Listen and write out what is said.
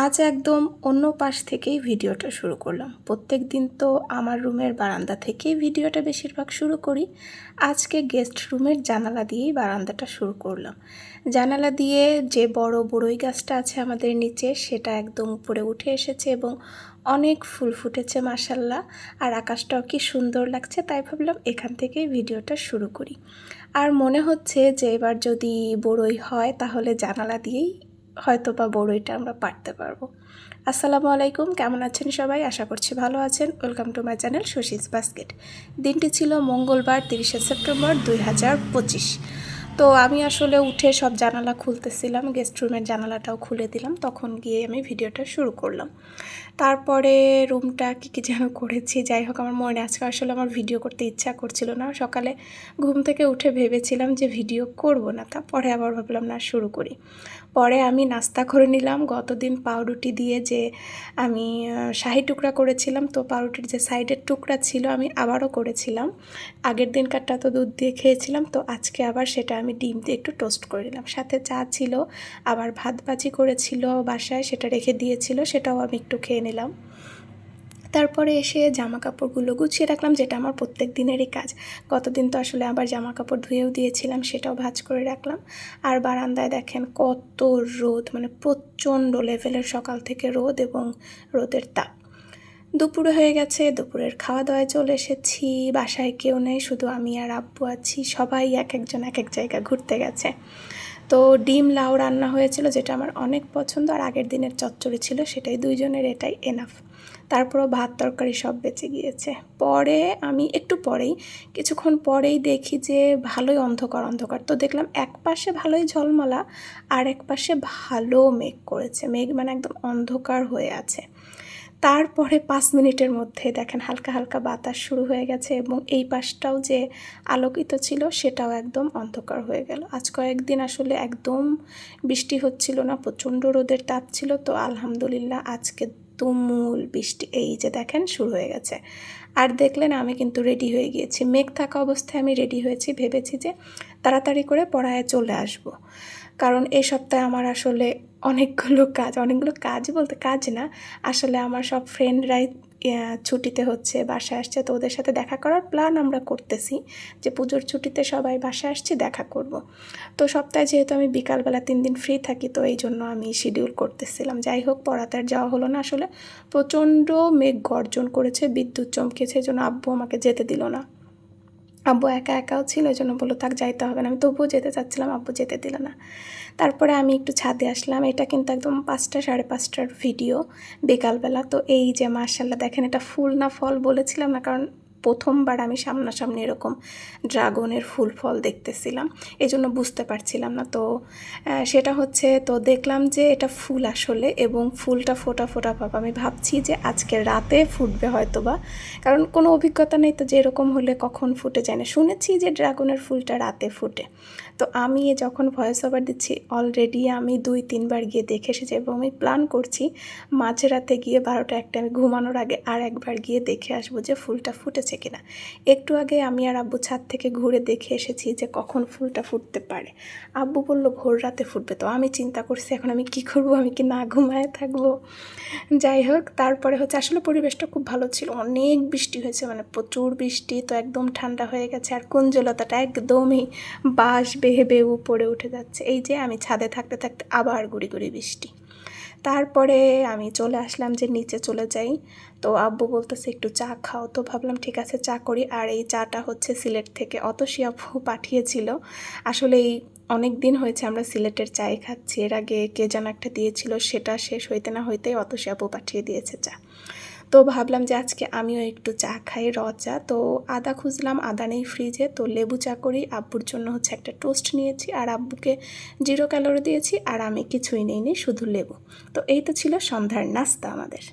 আজ একদম অন্য পাশ থেকেই ভিডিওটা শুরু করলাম। প্রত্যেক দিন তো আমার রুমের বারান্দা থেকেই ভিডিওটা বেশিরভাগ শুরু করি। আজকে গেস্ট রুমের জানালা দিয়েই বারান্দাটা শুরু করলাম। জানালা দিয়ে যে বড় বড়ই গাছটা আছে আমাদের নিচে, সেটা একদম উপরে উঠে এসেছে এবং অনেক ফুল ফুটেছে মাশাল্লাহ। আর আকাশটাও কি সুন্দর লাগছে, তাই ভাবলাম এখান থেকেই ভিডিওটা শুরু করি। আর মনে হচ্ছে যে এবার যদি বড়ই হয় তাহলে জানালা দিয়েই হয়তো বা বড়ইটা আমরা পাড়তে পারবো। আসসালামু আলাইকুম, কেমন আছেন সবাই? আশা করছি ভালো আছেন। Welcome to my channel Shashi's basket. দিনটি ছিল মঙ্গলবার 30শে সেপ্টেম্বর 2025। তো আমি আসলে উঠে সব জানালা খুলতেছিলাম, গেস্ট রুমের জানালাটাও খুলে দিলাম, তখন গিয়ে আমি ভিডিওটা শুরু করলাম। তারপরে রুমটা কী যেন করেছি, যাই হোক আমার মনে আজকে আসলে আমার ভিডিও করতে ইচ্ছা করছিল না। সকালে ঘুম থেকে উঠে ভেবেছিলাম যে ভিডিও করব না, তারপরে আবার ভাবলাম না শুরু করি। পরে আমি নাস্তা করে নিলাম। গতদিন পাউরুটি দিয়ে যে আমি শাহি টুকরা করেছিলাম, তো পাউরুটির যে সাইডের টুকরা ছিল আমি আবারও করেছিলাম। আগের দিনকারটা তো দুধ দিয়ে খেয়েছিলাম, তো আজকে আবার সেটা আমি ডিম দিয়ে একটু টোস্ট করে নিলাম। সাথে চা ছিল, আবার ভাত ভাজি করেছিল বাসায়, সেটা রেখে দিয়েছিল, সেটাও আমি একটু খেয়ে নিলাম। তারপরে এসে জামা কাপড়গুলো গুছিয়ে রাখলাম, যেটা আমার প্রত্যেক দিনেরই কাজ। গতদিন তো আসলে আবার জামা কাপড় ধুয়েও দিয়েছিলাম, সেটাও ভাঁজ করে রাখলাম। আর বারান্দায় দেখেন কত রোদ, মানে প্রচণ্ড লেভেলের সকাল থেকে রোদ এবং রোদের তাপ। দুপুরে হয়ে গেছে, দুপুরের খাওয়া দাওয়ায় চলে এসেছি। বাসায় কেউ নেই, শুধু আমি আর আব্বু আছি। সবাই এক একজন এক এক জায়গায় ঘুরতে গেছে। তো ডিম লাউ রান্না হয়েছিল, যেটা আমার অনেক পছন্দ, আর আগের দিনের চচ্চড়ি ছিল, সেটাই দুইজনের, এটাই এনাফ। তারপরও ভাত তরকারি সব বেঁচে গিয়েছে। পরে আমি একটু পরেই, কিছুক্ষণ পরেই দেখি যে ভালোই অন্ধকার অন্ধকার, তো দেখলাম এক পাশে ভালোই ঝলমলা আর এক পাশে ভালো মেঘ করেছে। মেঘ মানে একদম অন্ধকার হয়ে আছে। তারপরে 5 মিনিটের মধ্যে দেখেন হালকা হালকা বাতাস শুরু হয়ে গেছে এবং এই পাশটাও যে আলোকিত ছিল সেটাও একদম অন্ধকার হয়ে গেল। আজ কয়েকদিন আসলে একদম বৃষ্টি হচ্ছিল না, প্রচণ্ড রোদের তাপ ছিল। তো আলহামদুলিল্লাহ আজকে তুমুল বৃষ্টি, এই যে দেখেন শুরু হয়ে গেছে। আর দেখলেন আমি কিন্তু রেডি হয়ে গিয়েছি। মেঘ থাকা অবস্থায় আমি রেডি হয়েছি, ভেবেছি যে তাড়াতাড়ি করে পড়ায় চলে আসব। কারণ এই সপ্তাহে আমার আসলে অনেকগুলো কাজ বলতে কাজ না, আসলে আমার সব ফ্রেন্ডরাই ছুটিতে হচ্ছে, বাসায় আসছে, তো ওদের সাথে দেখা করার প্ল্যান আমরা করতেছি যে পুজোর ছুটিতে সবাই বাসায় আসছি, দেখা করব। তো সপ্তাহে যেহেতু আমি বিকালবেলা 3 দিন ফ্রি থাকি, তো এই জন্য আমি শিডিউল করতেছিলাম। যাই হোক, পড়াতে আর যাওয়া হলো না। আসলে প্রচণ্ড মেঘ গর্জন করেছে, বিদ্যুৎ চমকেছে, এই জন্য আব্বু আমাকে যেতে দিল না। আব্বু একা একাও ছিল, এই জন্য বললো থাক, যাইতে হবে না। আমি তবুও যেতে চাচ্ছিলাম, আব্বু যেতে দিল না। তারপরে আমি একটু ছাদে আসলাম। এটা কিন্তু একদম 5টা 5:30টার ভিডিও, বিকালবেলা। তো এই যে মাশাল্লাহ দেখেন, এটা ফুল না ফল বলেছিলাম না, কারণ প্রথমবার আমি সামনাসামনি এরকম ড্রাগনের ফুল ফল দেখতেছিলাম, এই জন্য বুঝতে পারছিলাম না। তো সেটা হচ্ছে, তো দেখলাম যে এটা ফুল আসলে, এবং ফুলটা ফোটা ফোটা ভাব। আমি ভাবছি যে আজকে রাতে ফুটবে হয়তো বা, কারণ কোনো অভিজ্ঞতা নেই তো যে এরকম হলে কখন ফুটে যায় না। শুনেছি যে ড্রাগনের ফুলটা রাতে ফুটে। তো আমি যখন ভয়েস ওভার দিচ্ছি, অলরেডি আমি 2-3 বার গিয়ে দেখে এসেছি এবং আমি প্ল্যান করছি মাঝরাতে গিয়ে 12টা-1টা আমি ঘুমানোর আগে আর একবার গিয়ে দেখে আসবো যে ফুলটা ফুটেছে কিনা। একটু আগে আমি আর আব্বু ছাদ থেকে ঘুরে দেখে এসেছি যে কখন ফুলটা ফুটতে পারে। আব্বু বলল ভোর রাতে ফুটবে, তো আমি চিন্তা করছি এখন আমি কি করব, আমি কি না ঘুমায় থাকবো। যাই হোক, তারপরে হচ্ছে আসলে পরিবেশটা খুব ভালো ছিল, অনেক বৃষ্টি হয়েছে, মানে প্রচুর বৃষ্টি, তো একদম ঠান্ডা হয়ে গেছে। আর কুঞ্জলতাটা একদমই বাঁশ বেয়ে বেয়ে উপরে উঠে যাচ্ছে। এই যে আমি ছাদে থাকতে থাকতে আবার গুড়ি গুড়ি বৃষ্টি। তারপরে আমি চলে আসলাম যে নিচে চলে যাই। তো আব্বু বলতেছে একটু চা খাও, তো ভাবলাম ঠিক আছে চা করি। আর এই চাটা হচ্ছে সিলেট থেকে অতসী আপু পাঠিয়েছিল। আসলে এই অনেক দিন হয়েছে আমরা সিলেটের চাই খাচ্ছি, এর আগে কে যেন একটা দিয়েছিল, সেটা শেষ হইতে না হইতেই অতসী আপু পাঠিয়ে দিয়েছে চা। তো ভাবলাম যে আজকে আমিও একটু চা খাই, চা। তো আদা খুঁজলাম, আদা নেই ফ্রিজে, তো লেবু চা করি। আব্বুর জন্য হচ্ছে একটা টোস্ট নিয়েছি, আর আব্বুকে 0 ক্যালোরি দিয়েছি, আর আমি কিছুই নেইনি, শুধু লেবু। তো এই তো ছিল সন্ধ্যার নাস্তা আমাদের।